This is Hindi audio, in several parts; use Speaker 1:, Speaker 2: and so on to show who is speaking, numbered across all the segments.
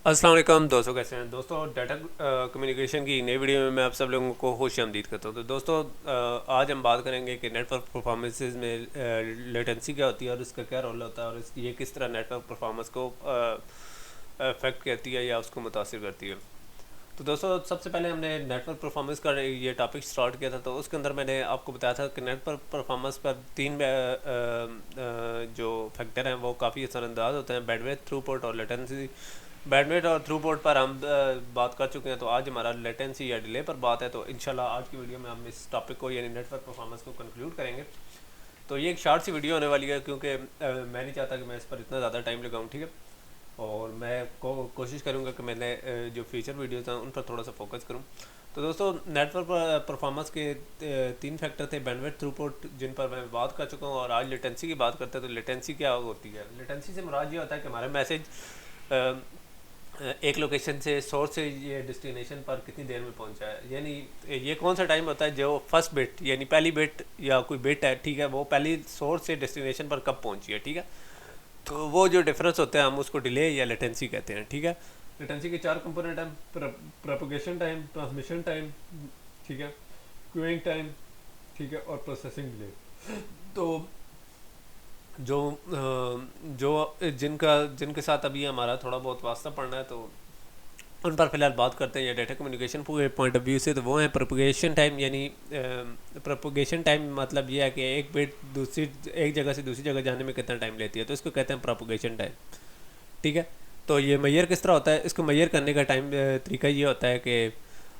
Speaker 1: अस्सलाम वालेकुम दोस्तों, कैसे हैं दोस्तों। डाटा कम्युनिकेशन की नई वीडियो में मैं आप सब लोगों को खुश आमदीद करता हूं। तो दोस्तों, आज हम बात करेंगे कि नेटवर्क परफॉर्मेंसेस में लेटेंसी क्या होती है और इसका क्या रोल होता है और ये किस तरह नेटवर्क परफॉर्मेंस को अफेक्ट करती है या उसको मुतासिर करती है। तो दोस्तों, सबसे पहले हमने नेटवर्क परफॉर्मेंस का ये टॉपिक स्टार्ट किया था। तो उसके अंदर मैंने आपको बताया था कि नेटवर्क परफॉर्मेंस पर तीन जो फैक्टर हैं वो काफ़ी असरअंदाज होते हैं: बैंडविड्थ, थ्रूपुट और लेटेंसी। बैंडविड्थ और थ्रूपुट पर हम बात कर चुके हैं, तो आज हमारा लेटेंसी या डिले पर बात है। तो इंशाल्लाह आज की वीडियो में हम इस टॉपिक को यानी नेटवर्क परफॉर्मेंस को कंक्लूड करेंगे। तो ये एक शॉर्ट सी वीडियो होने वाली है क्योंकि मैं नहीं चाहता कि मैं इस पर इतना ज़्यादा टाइम लगाऊँ, ठीक है। और मैं कोशिश करूँगा कि मैंने जो फ्यूचर वीडियोज़ हैं उन पर थोड़ा सा फोकस करूँ। तो दोस्तों, नेटवर्क परफॉर्मेंस के तीन फैक्टर थे: बैंडविड्थ, थ्रूपुट, जिन पर मैं बात कर चुका हूँ। और आज लेटेंसी की बात करते हैं। तो लेटेंसी क्या होती है? लेटेंसी से मुराद ये होता है कि हमारा मैसेज एक लोकेशन से, सोर्स से ये डेस्टिनेशन पर कितनी देर में पहुंचा है। यानी ये कौन सा टाइम होता है जो फर्स्ट बिट यानी पहली बिट या कोई बिट है, ठीक है, वो पहली सोर्स से डेस्टिनेशन पर कब पहुंची है, ठीक है। तो वो जो डिफरेंस होते हैं हम उसको डिले या लेटेंसी कहते हैं, ठीक है। लेटेंसी के चार कंपोनेंट हैं: प्रोपगेशन टाइम, ट्रांसमिशन टाइम, ठीक है, क्यूइंग टाइम, ठीक है, और प्रोसेसिंग डिले। तो जो जिनके साथ अभी हमारा थोड़ा बहुत वास्ता पड़ना है, तो उन पर फिलहाल बात करते हैं। या डाटा कम्युनिकेशन पूरे पॉइंट ऑफ व्यू से, तो वो है प्रोपगेशन टाइम। यानी प्रोपगेशन टाइम मतलब ये है कि एक बिट एक जगह से दूसरी जगह जाने में कितना टाइम लेती है, तो इसको कहते हैं प्रोपगेशन टाइम, ठीक है। तो ये मैयर किस तरह होता है? इसको मैयर करने का टाइम तरीका ये होता है कि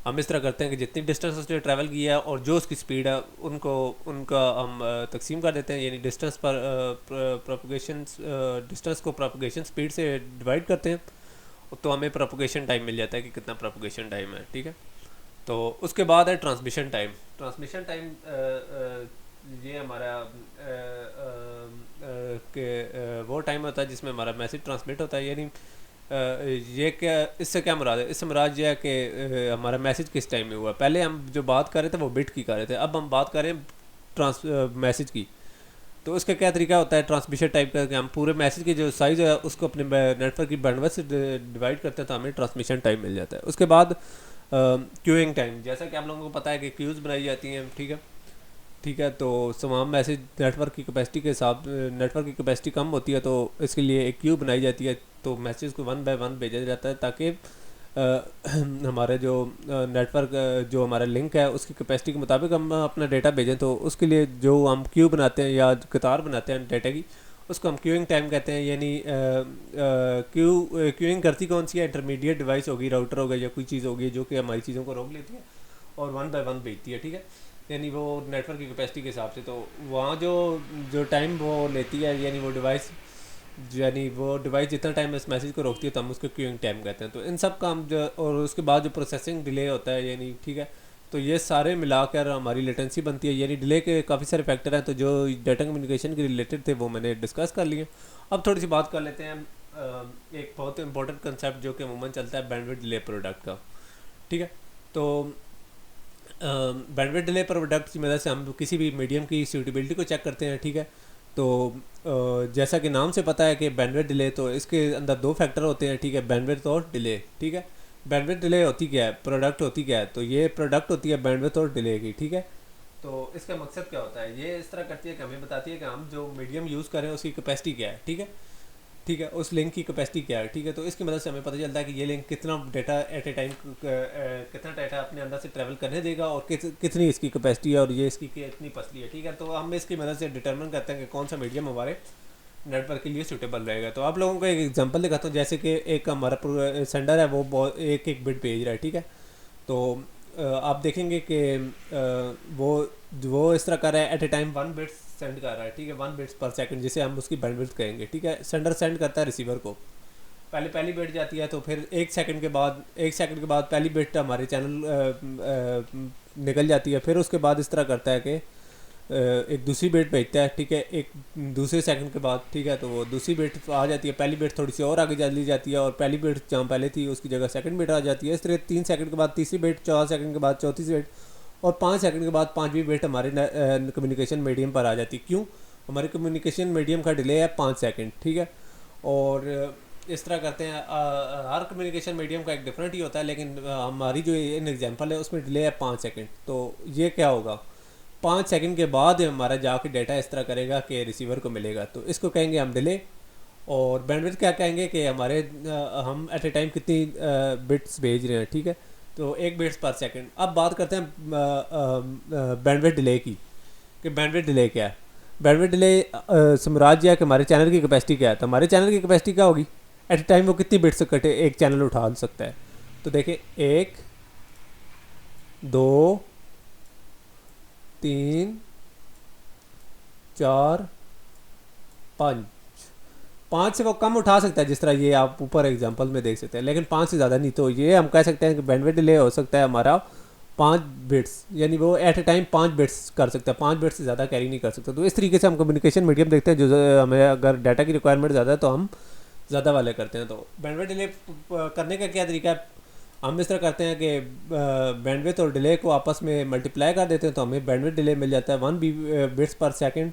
Speaker 1: हम इस तरह करते हैं कि जितनी डिस्टेंस उसने ट्रैवल किया है और जो उसकी स्पीड है उनका हम तकसीम कर देते हैं। यानी डिस्टेंस पर प्रोपगेशन डिस्टेंस को प्रोपगेशन स्पीड से डिवाइड करते हैं, तो हमें प्रोपगेशन टाइम मिल जाता है कि कितना प्रोपगेशन टाइम है, ठीक है। तो उसके बाद है ट्रांसमिशन टाइम। ट्रांसमिशन टाइम ये हमारा वो टाइम होता है जिसमें हमारा मैसेज ट्रांसमिट होता है। यानी ये क्या, इससे क्या मुराद है? इससे मुराद ये है कि हमारा मैसेज किस टाइम में हुआ। पहले हम जो बात कर रहे थे वो बिट की कर रहे थे, अब हम बात कर रहे हैं ट्रांस मैसेज की। तो उसका क्या तरीका होता है ट्रांसमिशन टाइप का, कि हम पूरे मैसेज की जो साइज़ है उसको अपने नेटवर्क की बैंडविड्थ से डिवाइड करते हैं, तो हमें ट्रांसमिशन टाइम मिल जाता है। उसके बाद क्यूइंग टाइम, जैसा कि आप लोगों को पता है कि क्यूज़ बनाई जाती हैं, ठीक है, ठीक है। तो तमाम मैसेज नेटवर्क की कैपेसिटी के हिसाब, नेटवर्क की कैपेसिटी कम होती है तो इसके लिए एक क्यू बनाई जाती है। तो मैसेज को वन बाय वन भेजा जाता है ताकि हमारे जो नेटवर्क जो हमारा लिंक है उसकी कैपेसिटी के मुताबिक हम अपना डेटा भेजें। तो उसके लिए जो हम क्यू बनाते हैं या कतार बनाते हैं डेटा की, उसको हम क्यूइंग टाइम कहते हैं। यानी क्यूइंग करती कौन सी है? इंटरमीडिएट डिवाइस होगी, राउटर होगा या कोई चीज़ होगी जो कि हमारी चीज़ों को रोक लेती है और वन बाय वन भेजती है, ठीक है। यानी वो नेटवर्क की कैपेसिटी के हिसाब से। तो वहाँ जो जो टाइम वो लेती है, यानी वो डिवाइस जितना टाइम इस मैसेज को रोकती है तो हम उसको क्यूइंग टाइम कहते हैं। तो इन सब का हम जो, और उसके बाद जो प्रोसेसिंग डिले होता है, यानी ठीक है, तो ये सारे मिलाकर हमारी लेटेंसी बनती है। यानी डिले के काफ़ी सारे फैक्टर हैं, तो जो डाटा कम्युनिकेशन के रिलेटेड थे वो मैंने डिस्कस कर लिए। अब थोड़ी सी बात कर लेते हैं एक बहुत इंपॉर्टेंट कंसेप्ट जो कि अमूमन चलता है, बैंडविड्थ डिले प्रोडक्ट का, ठीक है। तो बैंडविड्थ डिले प्रोडक्ट की मदद से हम किसी भी मीडियम की सूटेबिलिटी को चेक करते हैं, ठीक है। तो जैसा कि नाम से पता है कि बैंडविड्थ डिले, तो इसके अंदर दो फैक्टर होते हैं, ठीक है, बैंडविड्थ और डिले, ठीक है। बैंडविड्थ डिले होती क्या है, प्रोडक्ट होती क्या है? तो ये प्रोडक्ट होती है बैंडविड्थ और डिले की, ठीक है। तो इसका मकसद क्या होता है? ये इस तरह करती है कि हमें बताती है कि हम जो मीडियम यूज़ करें उसकी कैपेसिटी क्या है, ठीक है, ठीक है, उस लिंक की कैपेसिटी क्या है, ठीक है। तो इसकी मदद से हमें पता चलता है कि ये लिंक कितना डाटा एट ए टाइम कितना डाटा अपने अंदर से ट्रैवल करने देगा और कितनी इसकी कैपेसिटी है और ये इसकी कितनी पसली है, ठीक है। तो हम इसकी मदद से डिटरमिन करते हैं कि कौन सा मीडियम हमारे नेटवर्क के लिए सूटेबल रहेगा। तो आप लोगों को एक एग्जांपल दिखाता हूँ। जैसे कि एक हमारा सेंडर है, वो एक एक बिट भेज रहा है, ठीक है। तो आप देखेंगे कि वो इस तरह कर रहा है, at a time one bits send कर रहा है, ठीक है, वन बिट्स पर सेकंड, जिसे हम उसकी बैंडविड्थ कहेंगे, ठीक है। सेंडर सेंड करता है रिसीवर को, पहली बिट जाती है, तो फिर एक सेकंड के बाद पहली बिट हमारे चैनल निकल जाती है। फिर उसके बाद इस तरह करता है कि एक दूसरी बिट भेजता है, ठीक है, एक दूसरे सेकंड के बाद, ठीक है। तो वो दूसरी बिट आ जाती है, पहली बिट थोड़ी सी और आगे चली जाती है और पहली बिट जहाँ पहले थी उसकी जगह सेकंड बिट आ जाती है। इस तरह 3 सेकंड के बाद तीसरी बिट, 4 सेकंड के बाद चौथी बिट और 5 सेकंड के बाद पाँचवीं बिट हमारे कम्युनिकेशन मीडियम पर आ जाती है। क्यों? हमारे कम्युनिकेशन मीडियम का डिले है 5 सेकंड, ठीक है। और इस तरह करते हैं। हर कम्युनिकेशन मीडियम का एक डिफरेंट ही होता है, लेकिन हमारी जो इन एग्जांपल है उसमें डिले है 5 सेकंड। तो ये क्या होगा, 5 सेकंड के बाद हमारा जाके डाटा इस तरह करेगा कि रिसीवर को मिलेगा, तो इसको कहेंगे हम डिले। और बैंडविड्थ क्या कहेंगे कि हमारे हम एट ए टाइम कितनी बिट्स भेज रहे हैं, ठीक है, तो 1 बिट्स पर सेकंड। अब बात करते हैं बैंडविड्थ डिले की, कि बैंडविड्थ डिले क्या है। बैंडविड्थ डिले साम्राज्य है कि हमारे चैनल की कैपेसिटी क्या है। तो हमारे चैनल की कैपेसिटी क्या होगी, एट ए टाइम वो कितनी बिट्स कटे एक चैनल उठा सकता है। तो देखिए 1 2 3 4 5, 5 से वो कम उठा सकता है, जिस तरह ये आप ऊपर एग्जांपल में देख सकते हैं, लेकिन 5 से ज़्यादा नहीं। तो ये हम कह सकते हैं कि बैंडविड्थ डिले हो सकता है हमारा 5 बिट्स, यानी वो एट ए टाइम 5 बिट्स कर सकता है, 5 बिट्स से ज़्यादा कैरी नहीं कर सकता। तो इस तरीके से हम कम्युनिकेशन मीडियम देखते हैं, जो हमें अगर डाटा की रिक्वायरमेंट ज़्यादा है तो हम ज़्यादा वाले करते हैं। तो बैंडविड्थ डिले करने का क्या तरीका है, हम इस तरह करते हैं कि बैंडविड्थ और डिले को आपस में मल्टीप्लाई कर देते हैं, तो हमें बैंडविड्थ डिले मिल जाता है 1 बिट्स पर सेकंड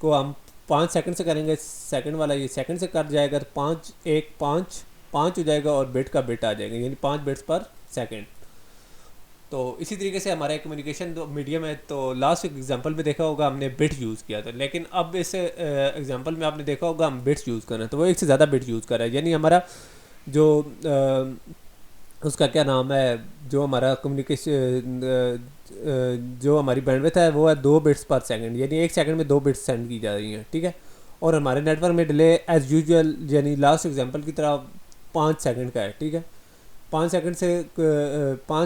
Speaker 1: को हम 5 सेकंड से करेंगे, सेकंड वाला ये सेकंड से कट जाएगा, तो 5 1 5 5 हो जाएगा और बिट का बिट आ जाएगा, यानी 5 बिट्स पर सेकंड। तो इसी तरीके से हमारा कम्युनिकेशन जो मीडियम है, तो लास्ट एग्जांपल में देखा होगा हमने बिट यूज़ किया था, लेकिन अब इस एग्जांपल में आपने देखा होगा हम बिट्स यूज़ कर रहे हैं, तो वो एक से ज़्यादा बिट यूज़ कर रहा है। यानी हमारा जो उसका क्या नाम है, जो हमारा कम्युनिकेशन जो हमारी बैंडविड्थ है वो है 2 बिट्स पर सेकंड, यानी 1 सेकंड में 2 बिट्स सेंड की जा रही हैं, ठीक है। और हमारे नेटवर्क में डिले एज यूजुअल, यानी लास्ट एग्जांपल की तरह 5 सेकंड का है, ठीक है। 5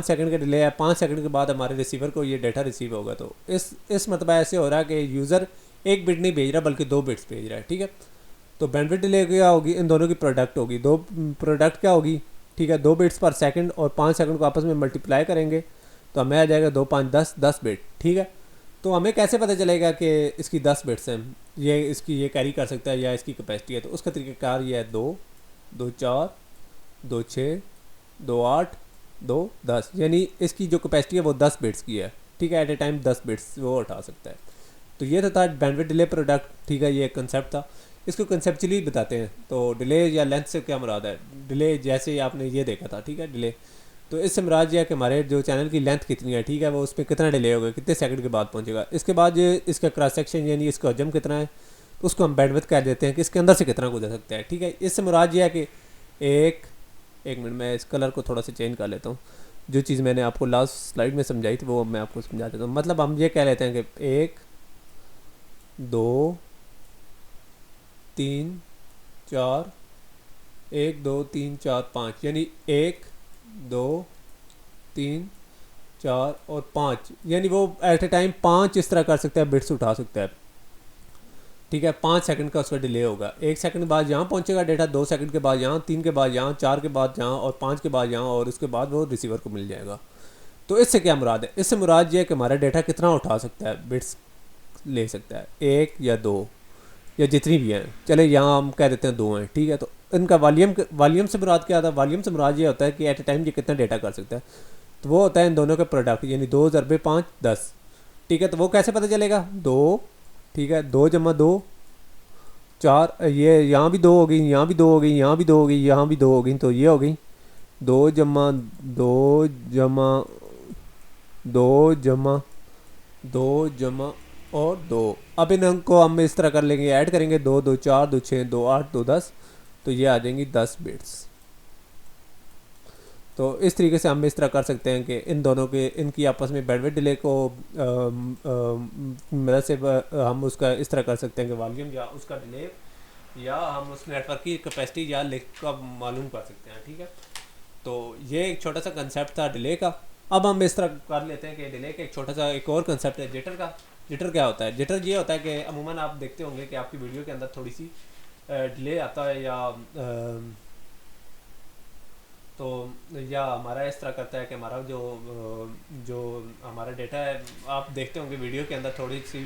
Speaker 1: सेकंड का डिले है, 5 सेकंड के बाद हमारे रिसीवर को ये डाटा रिसीव होगा। तो इस मतलब ऐसे हो रहा है कि यूज़र 1 बिट नहीं भेज रहा बल्कि 2 बिट्स भेज रहा है, ठीक है। तो बैंडविड्थ डिले क्या होगी, इन दोनों की प्रोडक्ट होगी, दो प्रोडक्ट क्या होगी, ठीक है, 2 बिट्स पर सेकंड और 5 सेकंड को आपस में मल्टीप्लाई करेंगे तो हमें आ जाएगा 2 5 10 बिट, ठीक है। तो हमें कैसे पता चलेगा कि इसकी 10 बिट्स हैं, ये इसकी ये कैरी कर सकता है या इसकी कैपेसिटी है। तो उसका तरीक़ाकार ये है 2 2 4 2 6 2 8 2 10, यानी इसकी जो कैपेसिटी है वो 10 बिट्स की है, ठीक है। एट ए टाइम 10 बिट्स वो उठा सकता है। तो ये था बैंडविड्थ डिले प्रोडक्ट, ठीक है, ये कंसेप्ट था। इसको कंसेप्चुअली बताते हैं। तो डिले या लेंथ से क्या मुराद है, डिले जैसे आपने ये देखा था, ठीक है, डिले तो इससे मुराद ये है कि हमारे जो चैनल की लेंथ कितनी है, ठीक है, वो उस पर कितना डिले होगा, कितने सेकंड के बाद पहुंचेगा। इसके बाद ये इसका क्रॉस सेक्शन यानी इसका हजम कितना है, तो उसको हम बैंडविड्थ कह देते हैं कि इसके अंदर से कितना गुजर सकता है, ठीक है। इससे मुराद ये है कि एक मिनट में इस कलर को थोड़ा सा चेंज कर लेता हूँ। जो चीज़ मैंने आपको लास्ट स्लाइड में समझाई थी वो मैं आपको समझा देता हूँ। मतलब हम ये कह लेते हैं कि 1 2 3 4 1 2 3 4 5, यानी 1 2 3 4 और 5, यानी वो एट ए टाइम 5 इस तरह कर सकता है, बिट्स उठा सकता है, ठीक है। 5 सेकंड का उसका डिले होगा। 1 सेकंड बाद यहाँ पहुँचेगा डेटा, 2 सेकंड के बाद यहाँ, 3 के बाद यहाँ, 4 के बाद यहाँ और 5 के बाद यहाँ, और उसके बाद वो रिसीवर को मिल जाएगा। तो इससे क्या मुराद है, इससे मुराद ये है कि हमारा डेटा कितना उठा सकता है, बिट्स ले सकता है, 1 या 2 या जितनी भी हैं। चले यहाँ हम कह देते हैं 2 हैं, ठीक है। तो इनका वॉल्यूम से मुराद क्या था, वॉल्यूम से मुराद ये होता है कि एट ए टाइम ये कितना डेटा कर सकता है। तो वो होता है इन दोनों का प्रोडक्ट, यानी 2 × 5 10, ठीक है। तो वो कैसे पता चलेगा, 2, ठीक है, 2 + 2 4, ये यहाँ भी 2 हो गई, यहाँ भी 2 हो गई, यहाँ भी 2 हो गई, यहाँ भी 2 हो गई, तो ये हो गई 2 + 2 + 2 + 2 और 2। अब इन अंक को हम इस तरह कर लेंगे, ऐड करेंगे, 2 2 4 2 6 2 8 2 10, तो ये आ जाएंगी 10 बिट्स। तो इस तरीके से हम इस तरह कर सकते हैं कि इन दोनों के इनकी आपस में बैंडविड्थ डिले को मदद से हम उसका इस तरह कर सकते हैं कि वॉल्यूम या उसका डिले या हम उस नेटवर्क की कैपेसिटी या लिंक का मालूम कर सकते हैं, ठीक है। तो ये एक छोटा सा कंसेप्ट था डिले का। अब हम इस तरह कर लेते हैं कि डिले का एक छोटा सा एक और कंसेप्ट है जिटर का। जिटर क्या होता है, जिटर ये होता है कि अमूमन आप देखते होंगे कि आपकी वीडियो के अंदर थोड़ी सी डिले आता है या हमारा इस तरह करता है कि हमारा जो हमारा डेटा है, आप देखते होंगे वीडियो के अंदर थोड़ी सी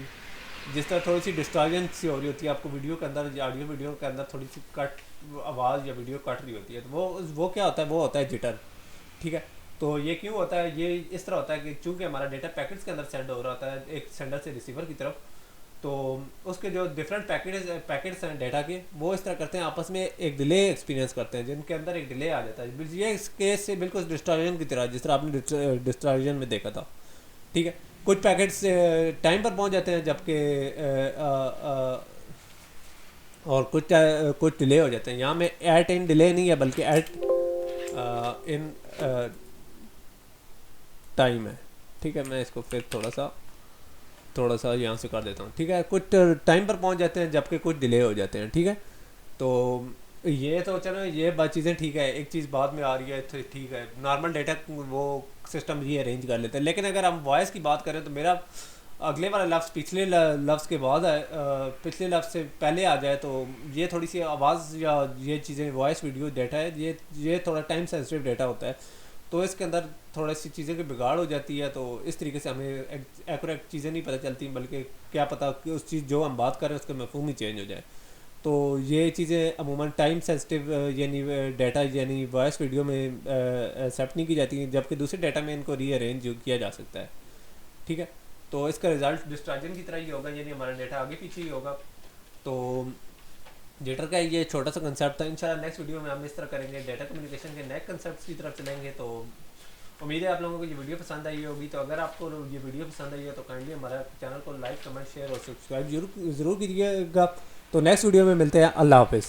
Speaker 1: जिस तरह थोड़ी सी डिस्टॉर्शन सी हो रही होती है आपको वीडियो के अंदर, ऑडियो वीडियो के अंदर थोड़ी सी कट आवाज़ या वीडियो कट रही होती है, तो वो क्या होता है, वो होता है जिटर, ठीक है। तो ये क्यों होता है, ये इस तरह होता है कि चूँकि हमारा डेटा पैकेट्स के अंदर सेंड हो रहा होता है एक सेंडर से रिसीवर की तरफ, तो उसके जो डिफरेंट पैकेट्स हैं डाटा के, वो इस तरह करते हैं आपस में एक डिले एक्सपीरियंस करते हैं, जिनके अंदर एक डिले आ जाता है। ये इस केस से बिल्कुल डिस्टॉर्शन की तरह, जिस तरह आपने डिस्टॉर्शन में देखा था। ठीक है, कुछ पैकेट्स टाइम पर पहुंच जाते हैं, जबकि और कुछ डिले हो जाते हैं। यहाँ में एट इन डिले नहीं है, बल्कि एट इन टाइम है। ठीक है, मैं इसको फिर थोड़ा सा यहाँ से कर देता हूँ। ठीक है, कुछ टाइम पर पहुँच जाते हैं, जबकि कुछ डिले हो जाते हैं। ठीक है, तो ये तो चलो ये बात चीज़ें ठीक है। एक चीज़ बाद में आ रही है तो ठीक है, नॉर्मल डेटा वो सिस्टम ये अरेंज कर लेते हैं। लेकिन अगर हम वॉइस की बात करें तो मेरा अगले वाला लफ्ज़ पिछले लफ्ज़ के बाद है, पिछले लफ्ज़ से पहले आ जाए, तो ये थोड़ी सी आवाज़ या ये चीज़ें वॉइस वीडियो डेटा है, ये थोड़ा टाइम सेंसिटिव डेटा होता है, तो इसके अंदर थोड़ी सी चीज़ें की बिगाड़ हो जाती है। तो इस तरीके से हमें एक्यूरेट चीज़ें नहीं पता चलती, बल्कि क्या पता कि उस चीज़ जो हम बात कर रहे हैं उसका मफहूम ही चेंज हो जाए। तो ये चीज़ें अमूमन टाइम सेंसिटिव यानी डाटा यानी वॉइस वीडियो में एक्सेप्ट नहीं की जाती हैं, जबकि दूसरे डाटा में इनको रीअरेंज किया जा सकता है। ठीक है, तो इसका रिजल्ट डिस्ट्रैक्शन की तरह ही होगा, यानी हमारा डाटा आगे पीछे ही होगा। तो डेटा का ये छोटा सा कंसेप्ट था। इंशाल्लाह नेक्स्ट वीडियो में हम इस तरह करेंगे, डाटा कम्युनिकेशन के नए कंसेप्ट की तरफ चलेंगे। तो उम्मीद है आप लोगों को ये वीडियो पसंद आई होगी। तो अगर आपको ये वीडियो पसंद आई है तो काइंडली हमारा चैनल को लाइक, कमेंट, शेयर और सब्सक्राइब ज़रूर कीजिएगा। तो नेक्स्ट वीडियो में मिलते हैं। अल्लाह हाफिज़।